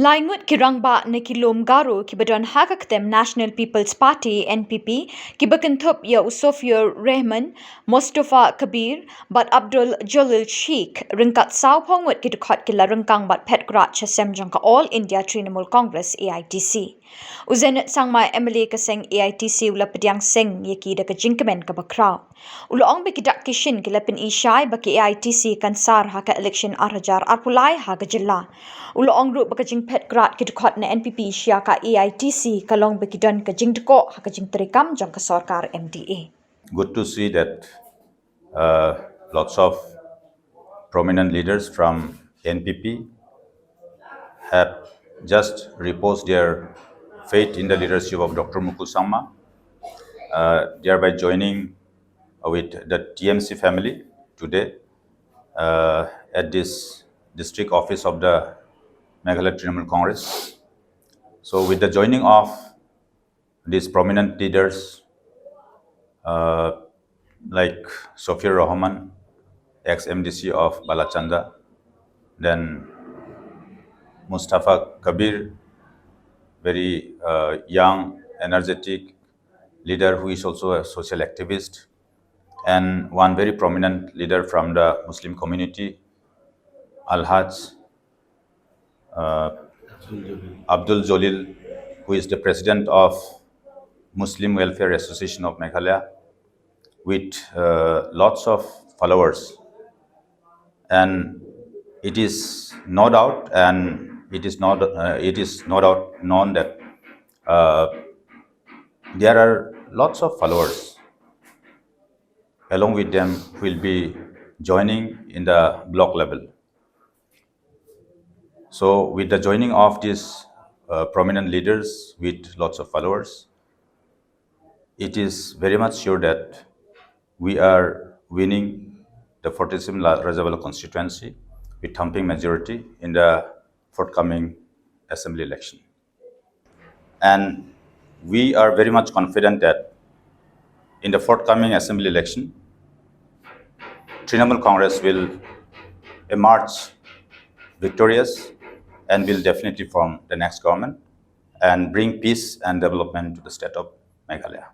Laingut ki Rangbah ne ki lom Garo ki badon hakaktem National People's Party NPP ki bakenthup ya Usofia Rehman, Mustafa Kabir, bat Abdul Jalil Sheikh, ringkat sau pongut ki dekhot ki la Ryngkang bat Petgrat chasem jangka All India Trinamool Congress AITC. Uzenet sangmai MLA kaseng AITC ula pediang seng yaki da ka jingkemen ka bakraw. Ula ong bekidak kishin ki lapin isyai baki AITC kan sar haka election arhajar arpulai haka jilla. Ula ong ru baka jing Petgrat ki dekhot na NPP isya ka AITC kalong bekidan ka jing deko haka jing terikam jang ka sarkar MDA. Good to see that lots of prominent leaders from NPP have just reposed their faith in the leadership of Dr. Mukul Sangma, thereby joining with the TMC family today at this district office of the Meghalaya Trinamool Congress. So with the joining of these prominent leaders like Sofia Rahman, ex-MDC of Balachanda, then Mustafa Kabir, very young, energetic leader who is also a social activist, and one very prominent leader from the Muslim community, Al-Hajj Abdul Jalil, who is the president of Muslim Welfare Association of Meghalaya, with lots of followers. And it is no doubt, it is no doubt known that there are lots of followers along with them who will be joining in the block level. So with the joining of these prominent leaders with lots of followers, it is very much sure that we are winning the 47 Rajabala constituency with thumping majority in the forthcoming assembly election. And we are very much confident that in the forthcoming assembly election, Trinamool Congress will emerge victorious and will definitely form the next government and bring peace and development to the state of Meghalaya.